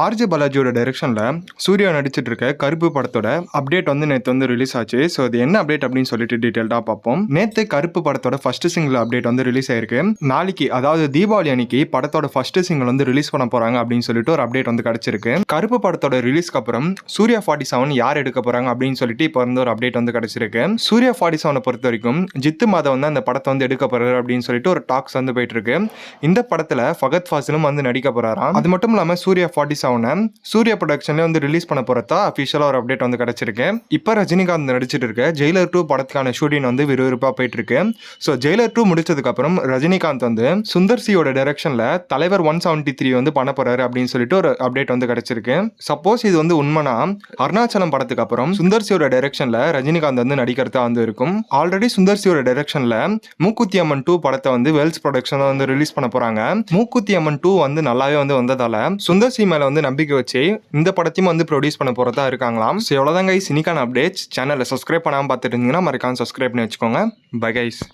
RJ பாலாஜியோட டைரக்ஷன்ல சூர்யா நடிச்சிட்டு இருக்க கருப்பு படத்தோட அப்டேட் வந்து நேற்று வந்து ரிலீஸ் ஆச்சு. ஸோ அது என்ன அப்டேட் அப்படின்னு சொல்லிட்டு டீட்டெயில்டாக பார்ப்போம். நேற்று கருப்பு படத்தோட ஃபர்ஸ்ட் சிங்கிள் அப்டேட் வந்து ரிலீஸ் ஆயிருக்கு. நாளைக்கு அதாவது தீபாவளி அன்னைக்கு படத்தோட ஃபர்ஸ்ட் சிங்கிள் வந்து ரிலீஸ் பண்ண போறாங்க அப்படின்னு சொல்லிட்டு ஒரு அப்டேட் வந்து கிடைச்சிருக்கு. கருப்பு படத்தோட ரிலீஸ்க்கு அப்புறம் சூர்யா 47 யார் எடுக்க போறாங்க அப்படின்னு சொல்லிட்டு இப்போ வந்து ஒரு அப்டேட் வந்து கிடைச்சிருக்கு. சூர்யா 47 பொறுத்த வரைக்கும் ஜித்து மாதவ் வந்து அந்த படத்தை வந்து எடுக்க போறாரு அப்படின்னு சொல்லிட்டு ஒரு டாக்ஸ் வந்து போயிட்டு இருக்கு. இந்த படத்துல ஃபகத் ஃபாசிலும் வந்து நடிக்க போறாராம். அது மட்டும் இல்லாம சூர்யா 47 சூர்யா ப்ரொடக்ஷன்ல வந்து ரிலீஸ் பண்ண போறதா அபிஷியலா ஒரு அப்டேட் வந்து கிடைச்சிருக்கு. இப்ப ரஜினிகாந்த் நடிச்சிட்டு இருக்க ஜெயிலர் 2 படத்துக்கான ஷூட்டிங் வந்து விறுவிறுப்பா போயிட்டு இருக்கு. ஸோ ஜெயிலர் 2 முடிச்சதுக்கு அப்புறம் ரஜினிகாந்த் வந்து சுந்தர் சியோட டைரக்ஷன்ல தலைவர் 173 வந்து பண்ண போறாரு அப்படின்னு சொல்லிட்டு ஒரு அப்டேட் வந்து கிடைச்சிருக்கு. சப்போஸ் இது வந்து உண்மைனா அருணாச்சலம் படத்துக்கு அப்புறம் சுந்தர் சியோட டைரக்ஷன்ல ரஜினிகாந்த் வந்து நடிக்கிறதா வந்து இருக்கும். ஆல்ரெடி சுந்தர் சியோட டைரக்ஷன்ல மூக்குத்தி அம்மன் 2 படத்தை வந்து வேல்ஸ் ப்ரொடக்ஷன் வந்து ரிலீஸ் பண்ண போறாங்க. மூக்குத்தி அம்மன் 2 வந்து நல்லாவே வந்து வந்ததால சுந்தர் சி மேல வந்து நம்பிக்கை வச்சு இந்த படத்தையும் வந்து ப்ரொடியூஸ் பண்ண போறதா இருக்காங்களாம். ஸோ எவ்வளோதான் கைஸ் இன்னைக்கான அப்டேட்ஸ். சேனலை சப்ஸ்கிரைப் பண்ணாமல் பார்த்துட்டு இருந்தீங்கன்னா மறக்காம சப்ஸ்கிரைப் பண்ணி வச்சுக்கோங்க. Bye guys.